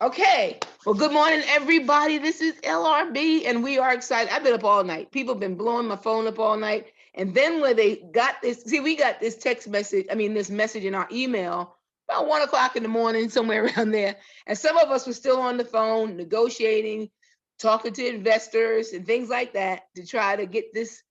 Okay. Well, good morning, everybody. This is LRB, and we are excited. I've been up all night. People have been blowing my phone up all night. And then when they got this, see, we got this text message, this message in our email about 1 o'clock in the morning, somewhere around there. And some of us were still on the phone negotiating, talking to investors and things like that to try to get this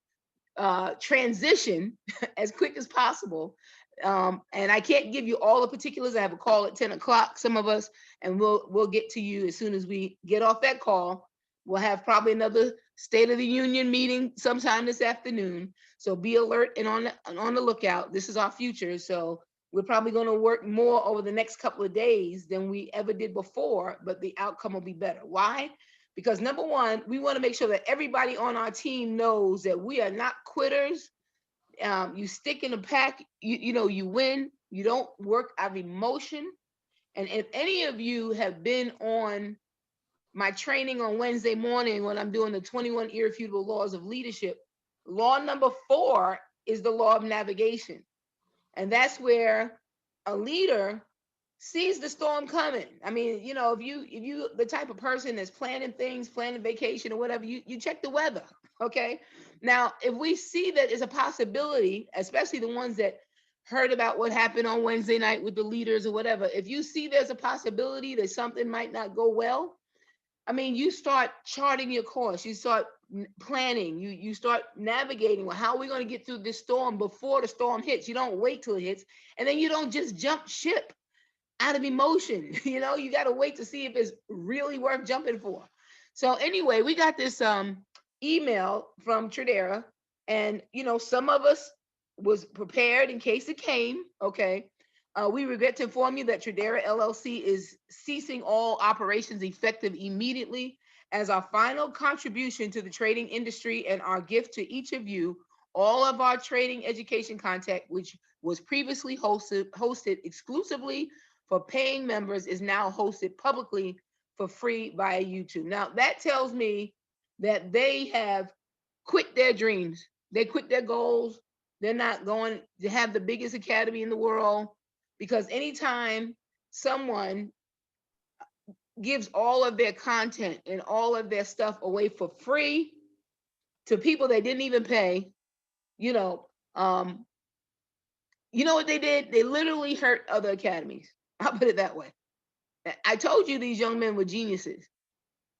transition as quick as possible. And I can't give you all the particulars. I have a call at 10 o'clock, some of us, and we'll get to you as soon as we get off that call. We'll have probably another State of the Union meeting sometime this afternoon. So be alert and on the lookout. This is our future. So we're probably going to work more over the next couple of days than we ever did before, but the outcome will be better. Why? Because number one, we want to make sure that everybody on our team knows that we are not quitters. You stick in the pack, you win. You don't work out of emotion. And if any of you have been on my training on Wednesday morning when I'm doing the 21 irrefutable laws of leadership, law number 4 is the law of navigation. And that's where a leader sees the storm coming. If you the type of person that's planning things, planning vacation or whatever, you check the weather. Okay. Now, if we see that it's a possibility, especially the ones that heard about what happened on Wednesday night with the leaders or whatever, if you see there's a possibility that something might not go well, you start charting your course, you start planning, you start navigating. Well, how are we going to get through this storm before the storm hits? You don't wait till it hits, and then you don't just jump ship out of emotion. You got to wait to see if it's really worth jumping for. So anyway, we got this email from Tradera, and some of us was prepared in case it came. Okay. We regret to inform you that Tradera LLC is ceasing all operations effective immediately as our final contribution to the trading industry and our gift to each of you. All of our trading education content, which was previously hosted exclusively for paying members, is now hosted publicly for free via YouTube. Now, that tells me that they have quit their dreams. They quit their goals. They're not going to have the biggest academy in the world, because anytime someone gives all of their content and all of their stuff away for free to people they didn't even pay, what they did? They literally hurt other academies. I'll put it that way. I told you these young men were geniuses.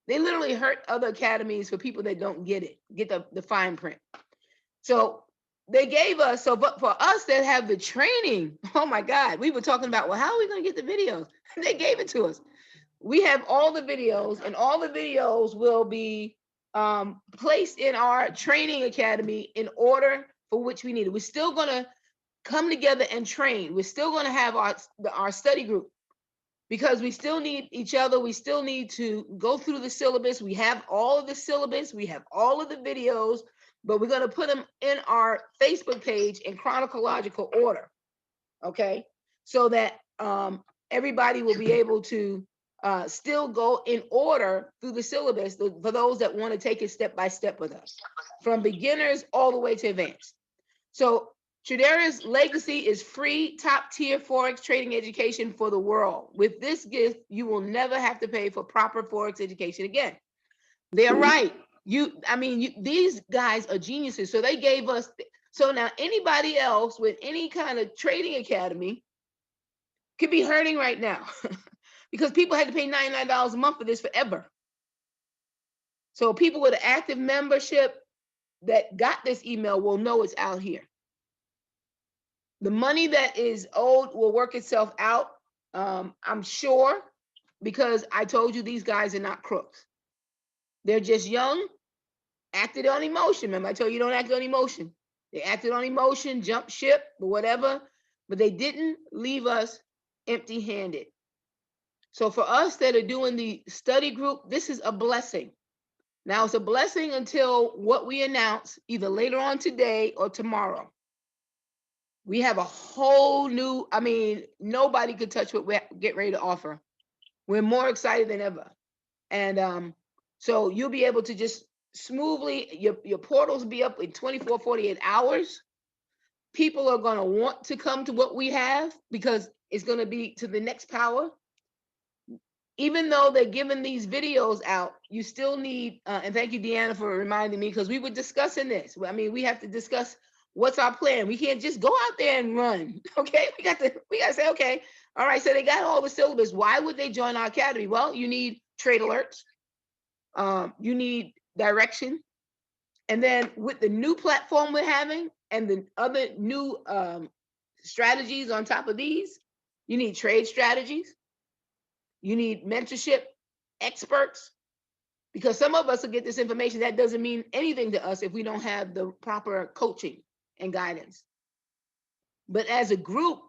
They literally hurt other academies for people that don't get the fine print. So they gave us, but for us that have the training, oh my God, we were talking about, well, how are we going to get the videos? They gave it to us. We have all the videos, and all the videos will be placed in our training academy in order for which we need it. We're still going to come together and train. We're still going to have our study group, because we still need each other. We still need to go through the syllabus. We have all of the syllabus. We have all of the videos, but we're going to put them in our Facebook page in chronological order. Okay. So that everybody will be able to still go in order through the syllabus for those that want to take it step by step with us, from beginners all the way to advanced. So Tradera's legacy is free, top-tier Forex trading education for the world. With this gift, you will never have to pay for proper Forex education again. They're right. These guys are geniuses. So they gave us. So now anybody else with any kind of trading academy could be hurting right now because people had to pay $99 a month for this forever. So people with an active membership that got this email will know it's out here. The money that is owed will work itself out, I'm sure, because I told you these guys are not crooks. They're just young, acted on emotion. Remember, I told you don't act on emotion. They acted on emotion, jumped ship, or whatever, but they didn't leave us empty-handed. So for us that are doing the study group, this is a blessing. Now, it's a blessing until what we announce either later on today or tomorrow. We have a whole new, nobody could touch what we get ready to offer. We're more excited than ever. And so you'll be able to just smoothly, your portals will be up in 24, 48 hours. People are going to want to come to what we have because it's going to be to the next power. even though they're giving these videos out, you still need, and thank you, Deanna, for reminding me, because we were discussing this. I mean, we have to discuss what's our plan. We can't just go out there and run. Okay. We got to say, okay, all right. So they got all the syllabus. Why would they join our academy? Well, you need trade alerts. You need direction. And then with the new platform we're having and the other new strategies on top of these, you need trade strategies. You need mentorship experts, because some of us will get this information that doesn't mean anything to us if we don't have the proper coaching and guidance. But as a group,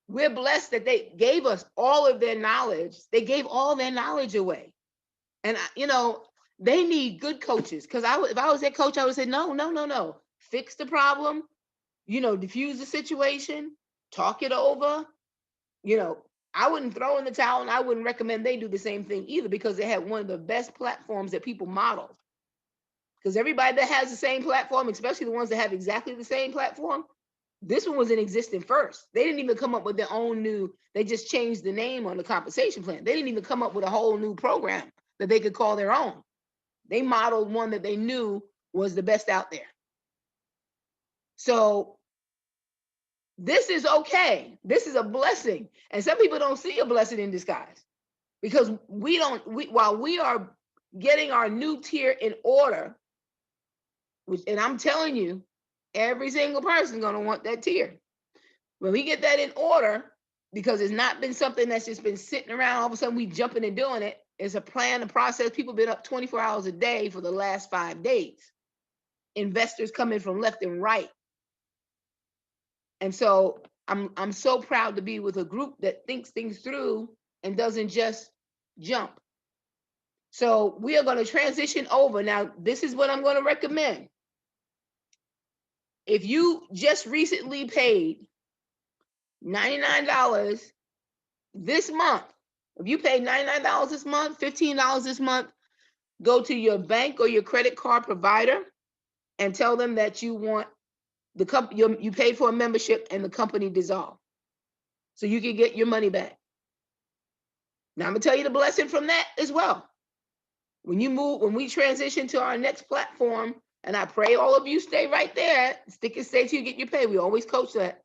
we're blessed that they gave us all of their knowledge. They gave all their knowledge away. And, they need good coaches, because if I was their coach, I would say, no, no, no, no. Fix the problem, diffuse the situation, talk it over. I wouldn't throw in the towel, and I wouldn't recommend they do the same thing either, because they had one of the best platforms that people modeled. Because everybody that has the same platform, especially the ones that have exactly the same platform, this one was in existence first. They didn't even come up with their own new, they just changed the name on the compensation plan. They didn't even come up with a whole new program that they could call their own. They modeled one that they knew was the best out there. So this is okay. This is a blessing. And some people don't see a blessing in disguise, because while we are getting our new tier in order, and I'm telling you, every single person is going to want that tier. When we get that in order, because it's not been something that's just been sitting around, all of a sudden we jumping and doing it. It's a plan, a process. People been up 24 hours a day for the last 5 days. Investors coming from left and right. And so I'm so proud to be with a group that thinks things through and doesn't just jump. So we are going to transition over. Now, this is what I'm going to recommend. If you just recently paid $99 this month, if you paid $99 this month, $15 this month, go to your bank or your credit card provider and tell them that you want the company, you paid for a membership and the company dissolved, so you can get your money back. Now I'm gonna tell you the blessing from that as well. When we transition to our next platform, and I pray all of you stay right there, stick and stay till you get your pay. We always coach that.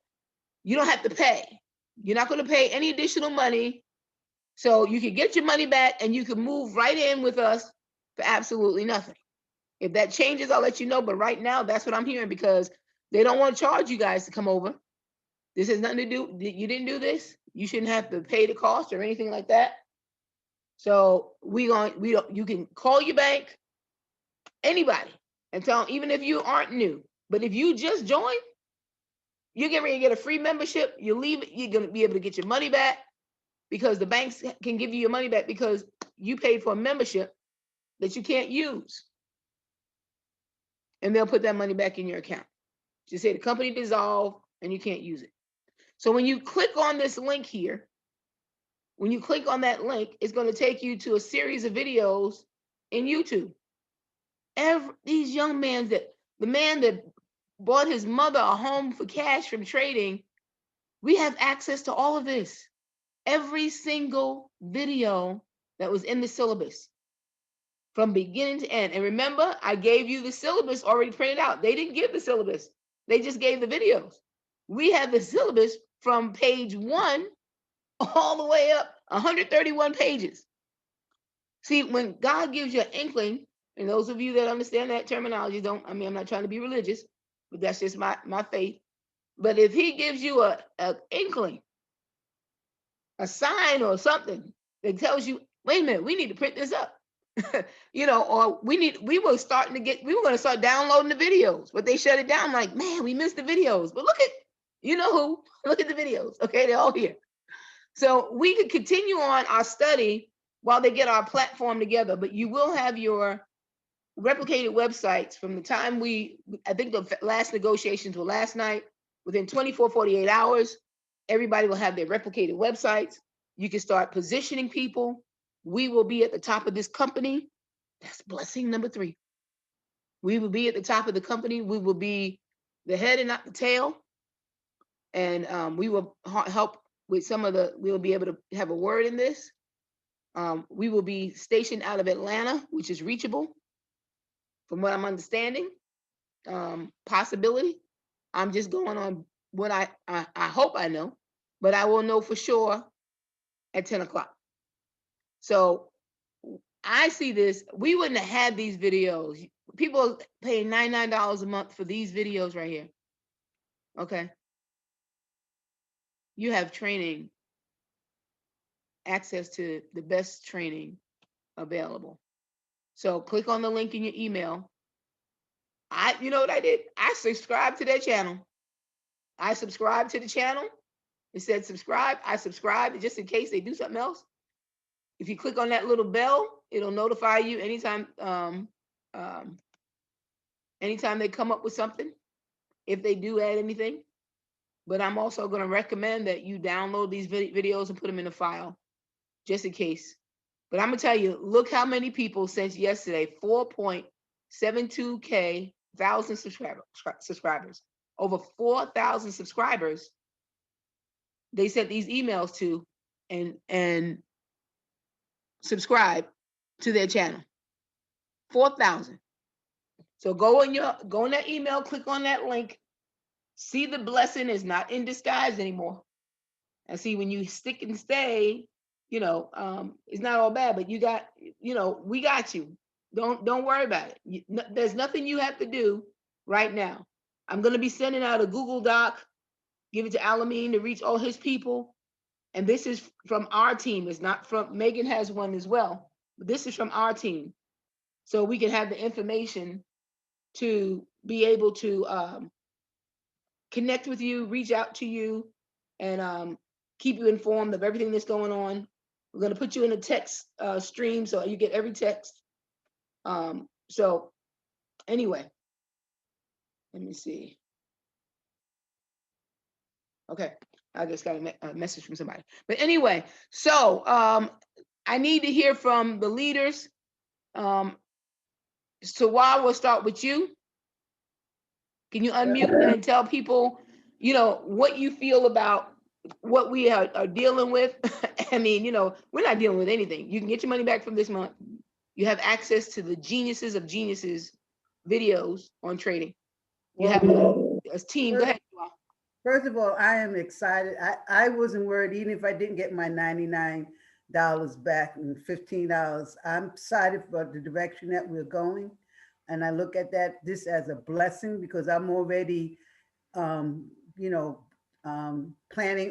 You don't have to pay. You're not going to pay any additional money. So you can get your money back and you can move right in with us for absolutely nothing. If that changes, I'll let you know. But right now, that's what I'm hearing, because they don't want to charge you guys to come over. This has nothing to do, you didn't do this. You shouldn't have to pay the cost or anything like that. So you can call your bank, anybody, and tell them, even if you aren't new, but if you just joined, you're getting ready to get a free membership. You leave it, you're going to be able to get your money back, because the banks can give you your money back because you paid for a membership that you can't use. And they'll put that money back in your account. Just say the company dissolved and you can't use it. So when you click on this link here, when you click on that link, it's going to take you to a series of videos in YouTube. These young men, the man that bought his mother a home for cash from trading, we have access to all of this. Every single video that was in the syllabus from beginning to end. And remember, I gave you the syllabus already printed out. They didn't give the syllabus. They just gave the videos. We have the syllabus from page 1 all the way up, 131 pages. See, when God gives you an inkling, and those of you that understand that terminology I'm not trying to be religious, but that's just my faith. But if he gives you an inkling, a sign or something that tells you, wait a minute, we need to print this up. Or we were going to start downloading the videos, but they shut it down. Like, man, we missed the videos. But look at the videos. Okay, they're all here. So we could continue on our study while they get our platform together, but you will have your replicated websites from the time I think the last negotiations were last night. Within 24, 48 hours, everybody will have their replicated websites. You can start positioning people. We will be at the top of this company. That's blessing number 3. We will be at the top of the company. We will be the head and not the tail. And we will help with we will be able to have a word in this. We will be stationed out of Atlanta, which is reachable from what I'm understanding. Possibility. I'm just going on what I hope I know, but I will know for sure at 10 o'clock. So I see this. We wouldn't have had these videos. People paying $99 a month for these videos right here. Okay. You have training, access to the best training available. So click on the link in your email. You know what I did? I subscribed to their channel. I subscribed to the channel. It said subscribe. I subscribed just in case they do something else. If you click on that little bell, it'll notify you anytime they come up with something, if they do add anything. But I'm also going to recommend that you download these videos and put them in a file just in case. But I'm going to tell you, look how many people since yesterday, 4.72K thousand subscribers, over 4,000 subscribers they sent these emails to and subscribe to their channel. 4,000. So go in that email, click on that link, see the blessing is not in disguise anymore. And see, when you stick and stay, it's not all bad, but we got you. Don't worry about it. There's nothing you have to do right now. I'm going to be sending out a Google Doc, give it to Alameen to reach all his people. And this is from our team. It's not from, Megan has one as well, but this is from our team. So we can have the information to be able to connect with you, reach out to you, and keep you informed of everything that's going on. We're going to put you in a text stream so you get every text. So anyway, let me see. Okay, I just got a message from somebody. But anyway, so I need to hear from the leaders. So while we'll start with you. Can you unmute and tell people, what you feel about what we are dealing with? I mean, we're not dealing with anything. You can get your money back from this month. You have access to the geniuses of geniuses videos on trading. You have a team. Go ahead. First of all, I am excited. I wasn't worried, even if I didn't get my $99 back and $15. I'm excited about the direction that we're going. And I look at this as a blessing because I'm already, planning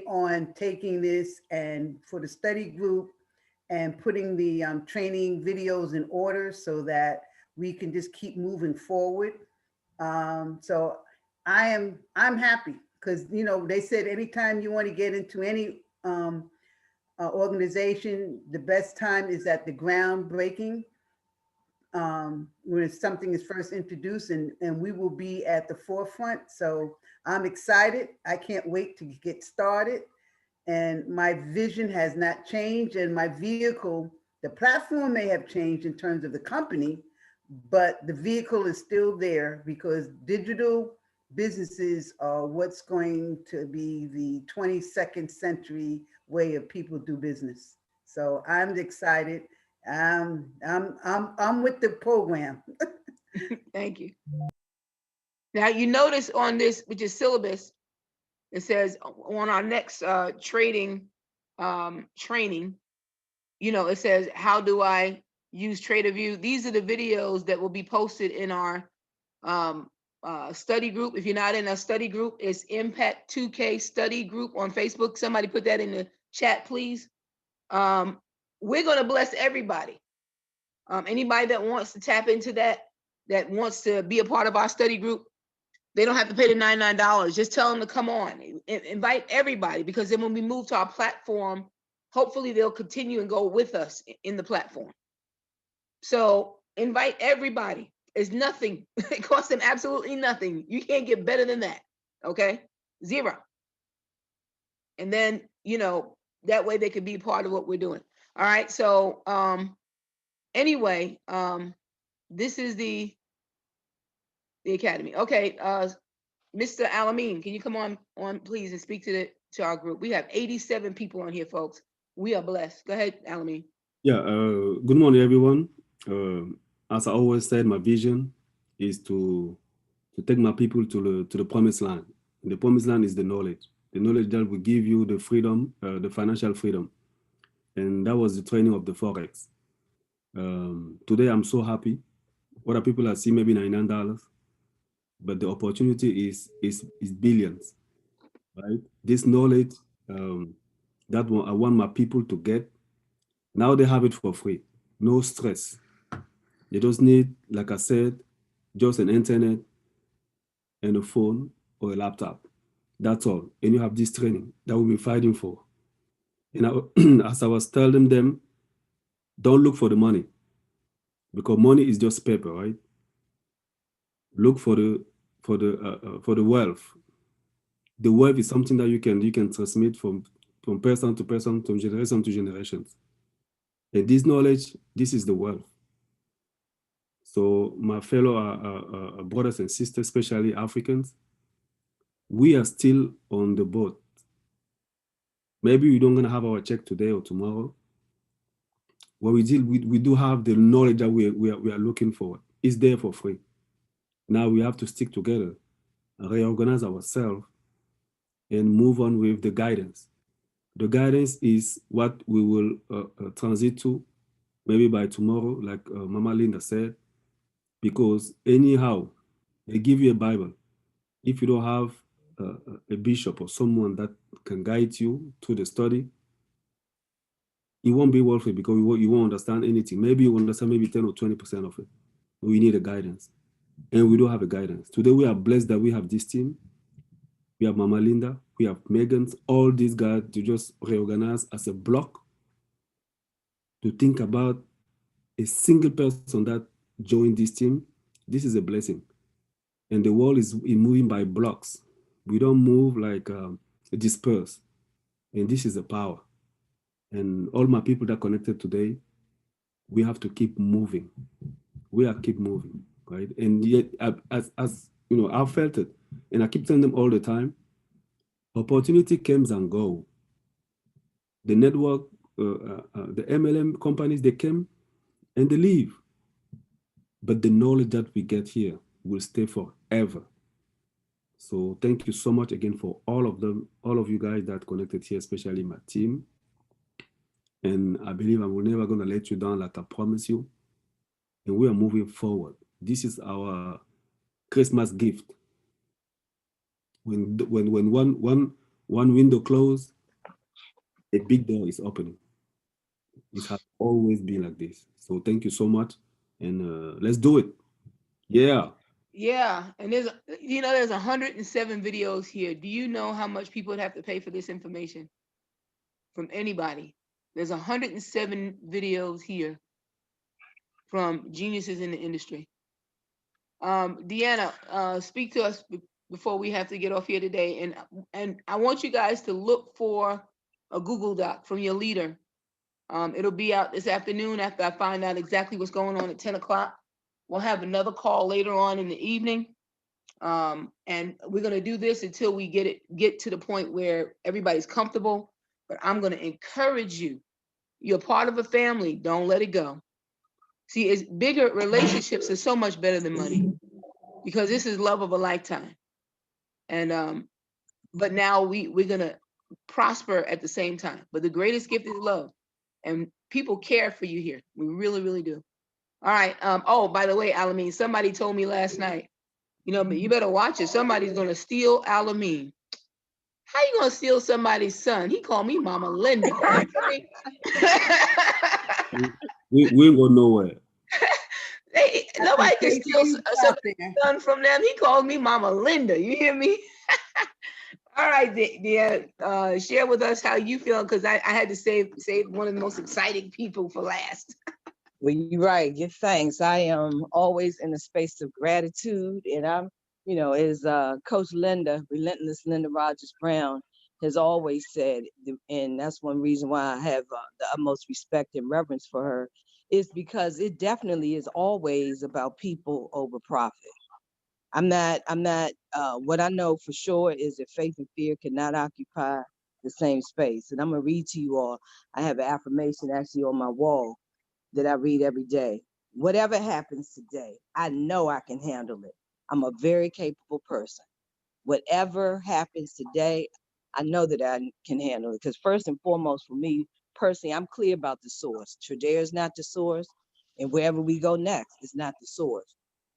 on taking this and for the study group and putting the training videos in order so that we can just keep moving forward. So I'm happy because they said anytime you want to get into any organization, the best time is at the groundbreaking when something is first introduced, and we will be at the forefront. So I'm excited. I can't wait to get started. And my vision has not changed, and my vehicle, the platform may have changed in terms of the company, but the vehicle is still there because digital businesses are what's going to be the 22nd century way of people do business. So I'm excited. I'm with the program. Thank you. Now you notice on this, which is syllabus, it says on our next trading training, it says, how do I use TraderView? These are the videos that will be posted in our study group. If you're not in a study group, it's Impact 2K Study Group on Facebook. Somebody put that in the chat, please. We're going to bless everybody. Anybody that wants to tap into that wants to be a part of our study group, they don't have to pay the $99. Just tell them to come on. Invite everybody, because then when we move to our platform, hopefully they'll continue and go with us in the platform. So invite everybody. It's nothing. It costs them absolutely nothing. You can't get better than that. Okay? Zero. And then, that way they could be part of what we're doing. All right. So anyway, this is the academy. Okay, Mr. Alameen, can you come on please and speak to our group? We have 87 people on here, folks. We are blessed. Go ahead, Alameen. Yeah, good morning, everyone. As I always said, my vision is to take my people to the promised land. And the promised land is the knowledge that will give you the freedom, the financial freedom. And that was the training of the forex. Today, I'm so happy. Other people are seeing maybe $99, but the opportunity is billions, right? This knowledge that I want my people to get. Now they have it for free, no stress. They just need, like I said, just an internet and a phone or a laptop. That's all. And you have this training that we'll be fighting for. And as I was telling them, don't look for the money because money is just paper, right? Look for the wealth. The wealth is something that you can transmit from person to person, from generation to generations. And this knowledge, this is the wealth. So my fellow brothers and sisters, especially Africans, we are still on the boat. Maybe we don't gonna have our check today or tomorrow. What we do have the knowledge that we are looking for. It's there for free. Now we have to stick together, reorganize ourselves, and move on with the guidance. The guidance is what we will transit to maybe by tomorrow, like Mama Linda said, because anyhow, they give you a Bible. If you don't have a bishop or someone that can guide you through the study, it won't be worth it because you won't understand anything. Maybe you understand maybe 10 or 20% of it. We need a guidance. And we don't have a guidance. Today we are blessed that we have this team. We have Mama Linda, we have Megan's, all these guys to just reorganize as a block to think about a single person that joined this team. This is a blessing. And the world is moving by blocks. We don't move like disperse. And this is the power. And all my people that connected today, we have to keep moving. We are keep moving, right? And yet, as you know, I felt it, and I keep telling them all the time: opportunity comes and go. The network, the MLM companies, they came and they leave, but the knowledge that we get here will stay forever. So thank you so much again for all of them, all of you guys that connected here, especially my team. And I believe I will never gonna let you down, like I promise you. And we are moving forward. This is our Christmas gift. When one window closed, a big door is opening. It has always been like this. So thank you so much, and let's do it. Yeah. Yeah, and there's 107 videos here. Do you know how much people would have to pay for this information from anybody? There's 107 videos here from geniuses in the industry. Deanna, speak to us before we have to get off here today, and I want you guys to look for a Google Doc from your leader. It'll be out this afternoon after I find out exactly what's going on at 10 o'clock. We'll have another call later on in the evening. And we're gonna do this until we get to the point where everybody's comfortable. But I'm gonna encourage you. You're part of a family. Don't let it go. See, it's bigger relationships are so much better than money because this is love of a lifetime. And but now we're gonna prosper at the same time. But the greatest gift is love, and people care for you here. We really, really do. All right. Oh, by the way, Alameen, somebody told me last night. But you better watch it. Somebody's gonna steal Alameen. How you gonna steal somebody's son? He called me Mama Linda. We ain't going nowhere. In Nobody can case steal she's out somebody's there. son from them. He called me Mama Linda. You hear me? All right, dear. Share with us how you feel because I had to save one of the most exciting people for last. Well, you're right. Give thanks. I am always in a space of gratitude, and I'm, as Coach Linda, Relentless Linda Rogers Brown, has always said, and that's one reason why I have the utmost respect and reverence for her, is because it definitely is always about people over profit. I'm not. What I know for sure is that faith and fear cannot occupy the same space. And I'm gonna read to you all. I have an affirmation actually on my wall that I read every day. Whatever happens today, I know I can handle it. I'm a very capable person. Whatever happens today, I know that I can handle it. Because first and foremost, for me personally, I'm clear about the source. Tradera is not the source, and wherever we go next is not the source.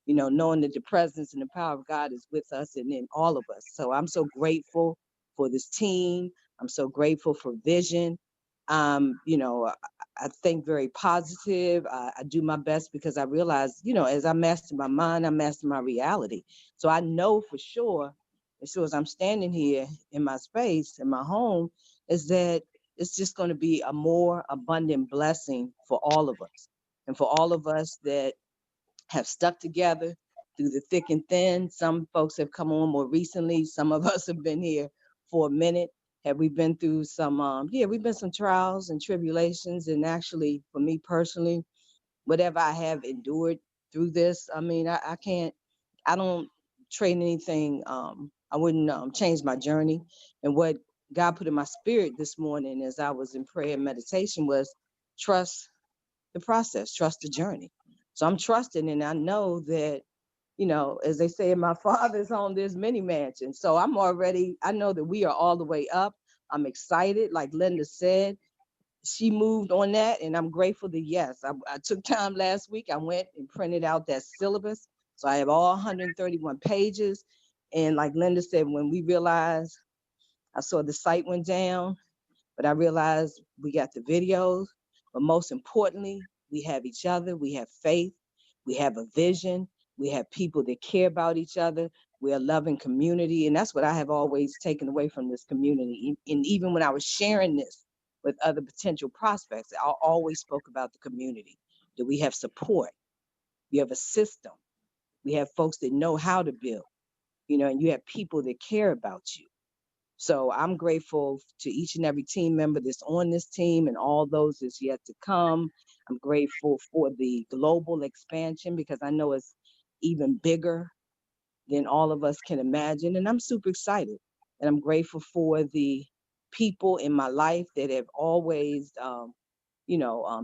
Knowing that the presence and the power of God is with us and in all of us. So I'm so grateful for this team. I'm so grateful for vision. I think very positive. I do my best because I realize, as I master my mind, I master my reality. So I know for sure, as sure as I'm standing here in my space, in my home, is that it's just going to be a more abundant blessing for all of us. And for all of us that have stuck together through the thick and thin. Some folks have come on more recently. Some of us have been here for a minute. Have we been through some, yeah, we've been some trials and tribulations. And actually, for me personally, whatever I have endured through this, I mean, I can't, I don't trade anything. I wouldn't change my journey. And what God put in my spirit this morning as I was in prayer and meditation was trust the process, trust the journey. So I'm trusting and I know that, as they say in my father's home, there's many mansions. So I know that we are all the way up. I'm excited. Like Linda said, she moved on that and I'm grateful that yes, I took time last week. I went and printed out that syllabus. So I have all 131 pages. And like Linda said, when we realized I saw the site went down, but I realized we got the videos, but most importantly, we have each other, we have faith, we have a vision, we have people that care about each other, we're a loving community. And that's what I have always taken away from this community. And even when I was sharing this with other potential prospects, I always spoke about the community, that we have support, we have a system, we have folks that know how to build, and you have people that care about you. So I'm grateful to each and every team member that's on this team and all those that's yet to come. I'm grateful for the global expansion because I know it's even bigger than all of us can imagine. And I'm super excited. And I'm grateful for the people in my life that have always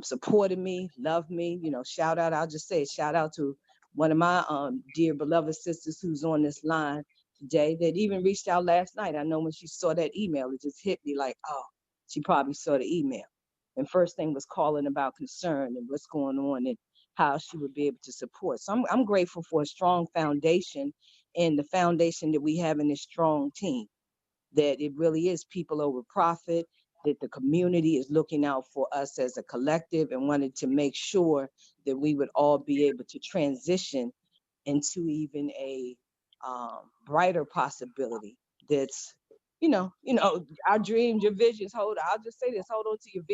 supported me, loved me. Shout out, I'll just say shout out to one of my dear beloved sisters who's on this line today that even reached out last night. I know when she saw that email, it just hit me like, oh, she probably saw the email. And first thing was calling about concern and what's going on and how she would be able to support. So I'm grateful for a strong foundation and the foundation that we have in this strong team, that it really is people over profit, that the community is looking out for us as a collective and wanted to make sure that we would all be able to transition into even a brighter possibility. That's, our dreams, your visions. I'll just say this: hold on to your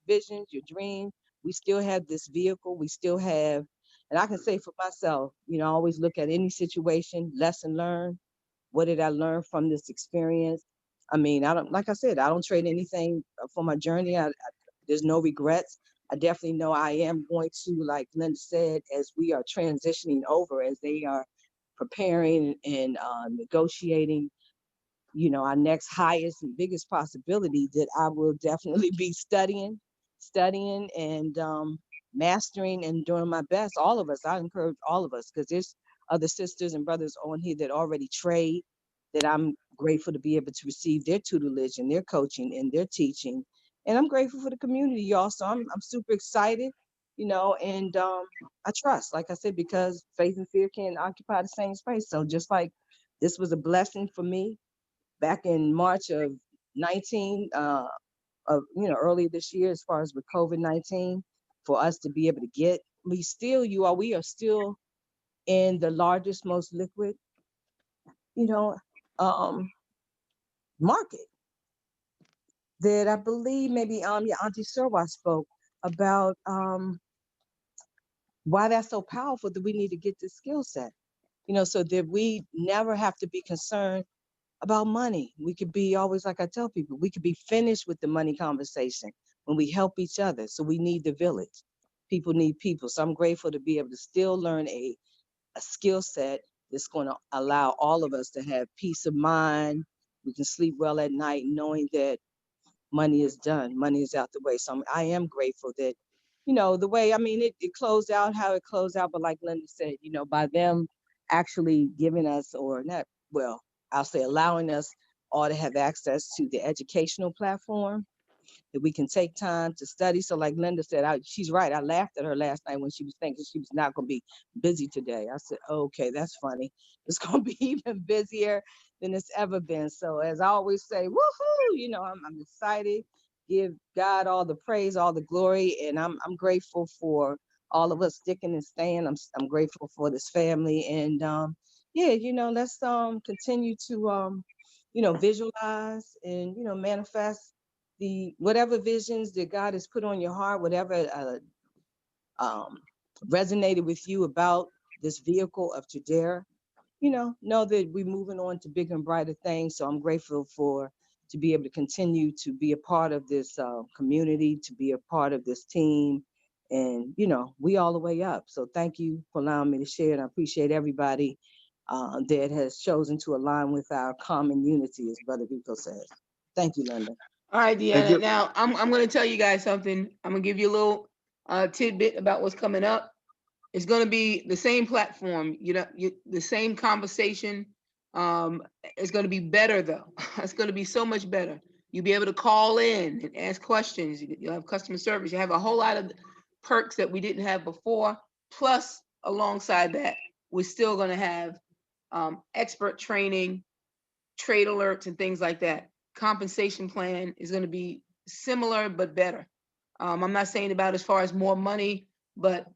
visions, your dreams. We still have this vehicle. We still have, and I can say for myself, I always look at any situation, lesson learned. What did I learn from this experience? I mean, I don't, like I said, I don't trade anything for my journey. There's no regrets. I definitely know I am going to, like Linda said, as we are transitioning over, as they are preparing and negotiating, our next highest and biggest possibility, that I will definitely be studying and mastering and doing my best. All of us, I encourage all of us, because there's other sisters and brothers on here that already trade, that I'm grateful to be able to receive their tutelage and their coaching and their teaching. And I'm grateful for the community, y'all. So I'm super excited, and I trust, like I said, because faith and fear can occupy the same space. So just like this was a blessing for me back in March of 19, earlier this year, as far as with COVID-19, for us to be able to get, we are still in the largest, most liquid, you know, um, market that I believe maybe your Auntie Serwa spoke about why that's so powerful, that we need to get this skill set, so that we never have to be concerned about money. We could be always, like I tell people, we could be finished with the money conversation when we help each other. So we need the village. People need people. So I'm grateful to be able to still learn a skill set that's going to allow all of us to have peace of mind. We can sleep well at night knowing that money is done, money is out the way. So I am grateful that, the way, I mean, it closed out how it closed out. But like Linda said, by them actually giving us, or not, well, I'll say allowing us all to have access to the educational platform, that we can take time to study. So like Linda said, she's right. I laughed at her last night when she was thinking she was not going to be busy today. I said, okay, that's funny. It's going to be even busier than it's ever been. So as I always say, woohoo, I'm excited. Give God all the praise, all the glory. And I'm grateful for all of us sticking and staying. I'm grateful for this family. And yeah, let's continue to visualize and manifest the whatever visions that God has put on your heart, whatever um, resonated with you about this vehicle of Tradera. Know that we're moving on to bigger and brighter things. So I'm grateful to be able to continue to be a part of this community, to be a part of this team, and we all the way up. So thank you for allowing me to share, and I appreciate everybody that has chosen to align with our common unity, as Brother Rico says. Thank you, Linda. All right, Thank Deanna. you. Now I'm going to tell you guys something. I'm going to give you a little tidbit about what's coming up. It's going to be the same platform, the same conversation. It's going to be better though. It's going to be so much better. You'll be able to call in and ask questions. You'll have customer service. You have a whole lot of perks that we didn't have before. Plus, alongside that, we're still going to have expert training, trade alerts, and things like that. Compensation plan is going to be similar but better. I'm not saying about as far as more money, but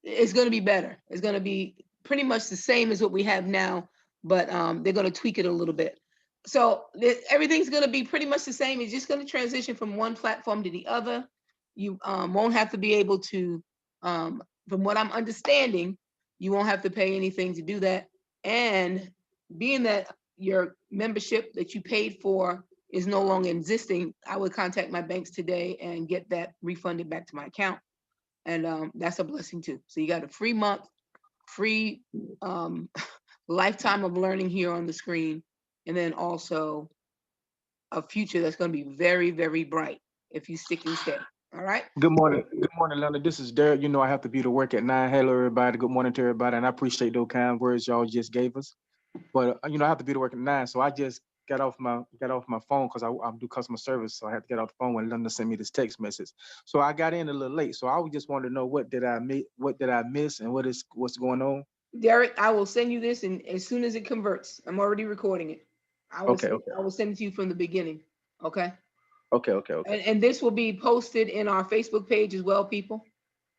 it's going to be better. It's going to be pretty much the same as what we have now, but they're going to tweak it a little bit. So everything's going to be pretty much the same. It's just going to transition from one platform to the other. You won't have to be able to, from what I'm understanding, you won't have to pay anything to do that. And being that your membership that you paid for is no longer existing, I would contact my banks today and get that refunded back to my account. And that's a blessing too. So you got a free month, free lifetime of learning here on the screen, and then also a future that's going to be very, very bright if you stick and stay. All right. Good morning. Good morning, Linda. This is Derek. I have to be to work at 9. Hello, everybody. Good morning to everybody. And I appreciate those kind words y'all just gave us. But I have to be to work at 9. So I just got off my phone because I do customer service. So I had to get off the phone when Linda sent me this text message. So I got in a little late. So I just wanted to know what did I miss, and what's going on. Derek, I will send you this, and as soon as it converts, I'm already recording it. Okay, okay, I will send it to you from the beginning. Okay. okay, okay, okay. And this will be posted in our Facebook page as well, people.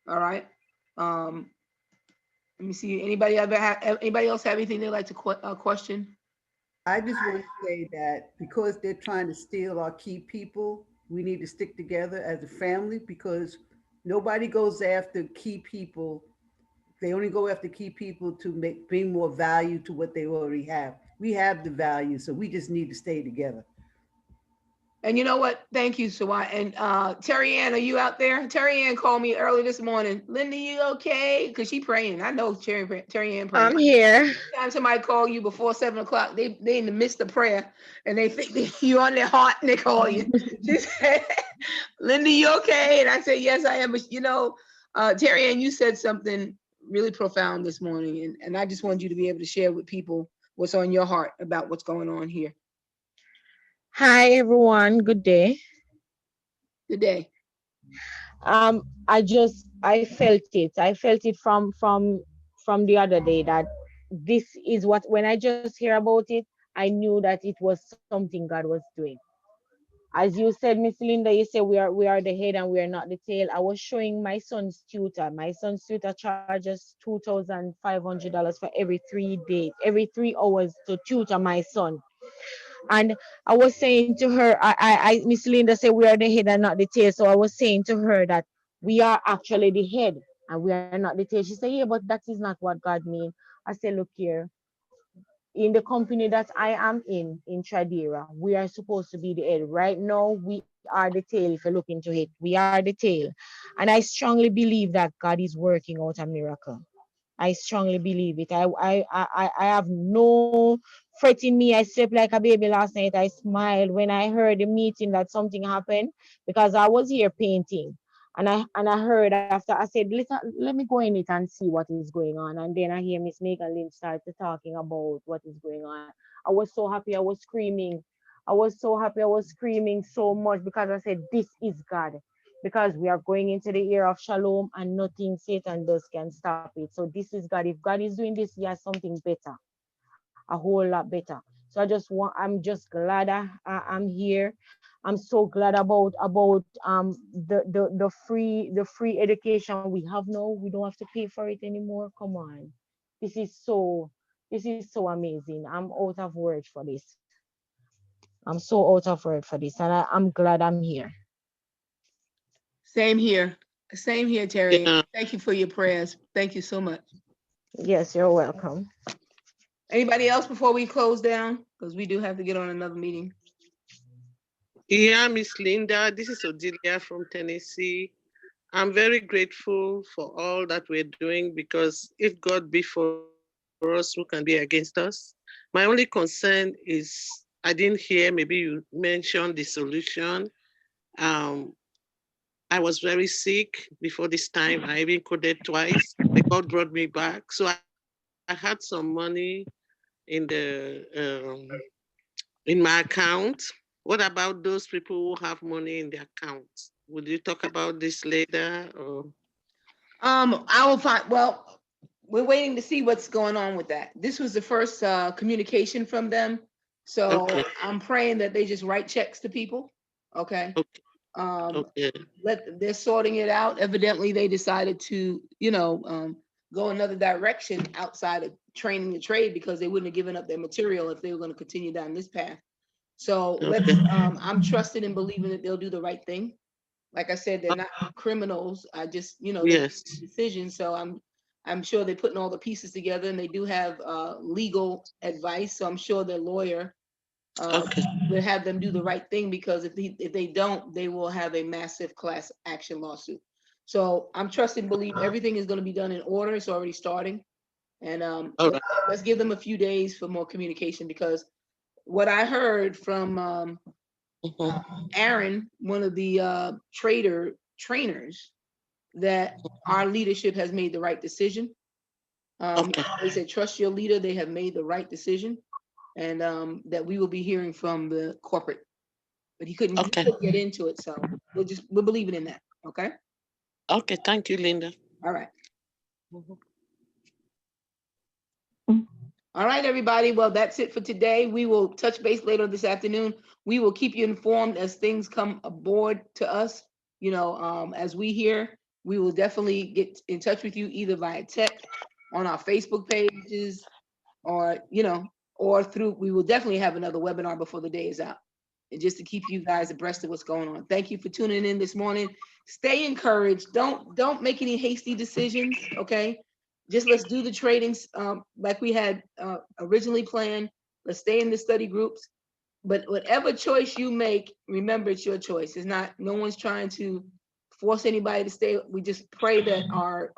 All right. Um, let me see. Anybody else have anything they'd like to question? I just want to say that because they're trying to steal our key people, we need to stick together as a family because nobody goes after key people. They only go after key people to bring more value to what they already have. We have the value, so we just need to stay together. And you know what? Thank you, Sawai. And Terry Ann, are you out there? Terry Ann called me early this morning. Linda, you okay? Because she praying. I know Terry Ann praying. I'm here. Anytime somebody call you before 7 o'clock, they in the midst of prayer and they think that you on their heart and they call you. She said, Linda, you okay? And I said, yes, I am. But Terry Ann, you said something really profound this morning. And I just wanted you to be able to share with people what's on your heart about what's going on here Hi everyone. Good day. today. I felt it. I felt it from the other day that this is what when I just hear about it, I knew that it was something God was doing. As you said, Miss Linda, you said we are the head and we are not the tail. I was showing my son's tutor. My son's tutor charges $2,500 for every 3 days, every 3 hours to tutor my son. And I was saying to her, Miss Linda said we are the head and not the tail. So I was saying to her that we are actually the head and we are not the tail. She said, yeah, but that is not what God means. I said, look here, in the company that I am in Tradera, we are supposed to be the head. Right now, we are the tail. If you look into it, we are the tail. And I strongly believe that God is working out a miracle. I strongly believe it. I have no fret in me. I slept like a baby last night. I smiled when I heard the meeting that something happened because I was here painting. And I heard after I said, let me go in it and see what is going on. And then I hear Miss Megan Lynn start to talking about what is going on. I was so happy. I was screaming. I was so happy. I was screaming so much because I said, this is God. Because we are going into the year of Shalom and nothing Satan does can stop it. So this is God. If God is doing this, he has something better, a whole lot better. So I'm just glad I'm here. I'm so glad about the free education we have now. We don't have to pay for it anymore. Come on. This is so amazing. I'm out of words for this. I'm so out of word for this. And I'm glad I'm here. Same here. Same here, Terry. Yeah. Thank you for your prayers. Thank you so much. Yes, you're welcome. Anybody else before we close down? Because we do have to get on another meeting. Yeah, Miss Linda, this is Odilia from Tennessee. I'm very grateful for all that we're doing because if God be for us, who can be against us? My only concern is I didn't hear, maybe you mentioned the solution. Um, I was very sick before this time. I even coded twice, but God brought me back. So I had some money in in my account. What about those people who have money in their account? Would you talk about this later? Or I will find, well, we're waiting to see what's going on with that. This was the first communication from them. So okay, I'm praying that they just write checks to people. Okay. okay, Um, okay, they're sorting it out. Evidently, they decided to, go another direction outside of training the trade because they wouldn't have given up their material if they were going to continue down this path. So okay. I'm trusting and believing that they'll do the right thing. Like I said, they're not criminals. I just, they make Yes. decisions. So I'm sure they're putting all the pieces together, and they do have legal advice. So I'm sure their lawyer Okay. will have them do the right thing, because if they don't, they will have a massive class action lawsuit. So I'm trusting, believe everything is going to be done in order. It's already starting, and All right. let's give them a few days for more communication, because what I heard from Mhm. Aaron, one of the trainers, that our leadership has made the right decision. Okay. They said, trust your leader. They have made the right decision, and that we will be hearing from the corporate. But he couldn't Okay. get into it, so we're believing in that. Okay. Okay. Thank you, Linda. All right. Mhm. All right, everybody. Well, that's it for today. We will touch base later this afternoon. We will keep you informed as things come aboard to us. As we hear, we will definitely get in touch with you either via text, on our Facebook pages, or through. We will definitely have another webinar before the day is out, and just to keep you guys abreast of what's going on. Thank you for tuning in this morning. Stay encouraged. Don't make any hasty decisions. Okay. Just let's do the tradings like we had originally planned. Let's stay in the study groups. But whatever choice you make, remember it's your choice. It's not, no one's trying to force anybody to stay. We just pray that our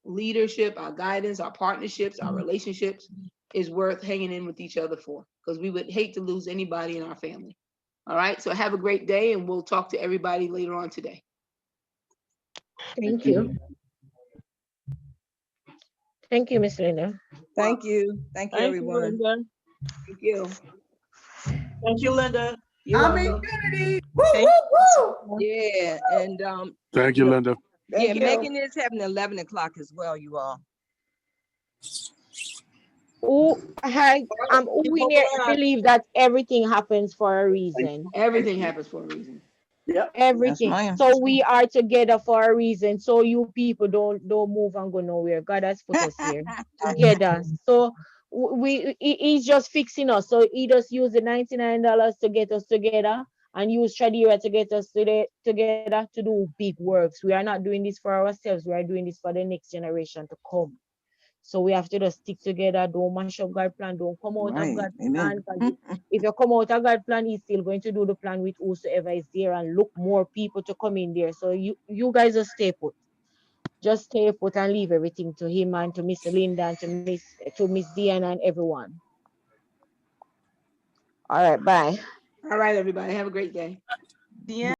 leadership, our guidance, our partnerships, our relationships is worth hanging in with each other for, because we would hate to lose anybody in our family. All right. So have a great day, and we'll talk to everybody later on today. Thank you. Thank you, Miss Linda. Thank you. Thank you, Thank you, everyone. Linda. Thank you. Thank you, Linda. You're I'm welcome. in unity. Woo, Thank woo, woo. Yeah, and Thank you, Linda. Thank yeah, you. Megan is having 11 o'clock as well, you all. We believe that everything happens for a reason. Everything happens for a reason. Yep. Everything. ma'am. So we are together for a reason. So you people don't move and go nowhere. God has put us here together. So he's just fixing us. So he just used the $99 to get us together, and use Tradera to get us together to do big works. We are not doing this for ourselves. We are doing this for the next generation to come. So we have to just stick together. Don't mash up God's plan. Don't come out of Right. God's plan. Amen. 'Cause if you come out of God's plan, He's still going to do the plan with whosoever is there, and look more people to come in there. So you guys just stay put. just stay put and leave everything to him and to Miss Linda and to Miss Diana and everyone. All right, bye. All right, everybody. Have a great day. Deanna?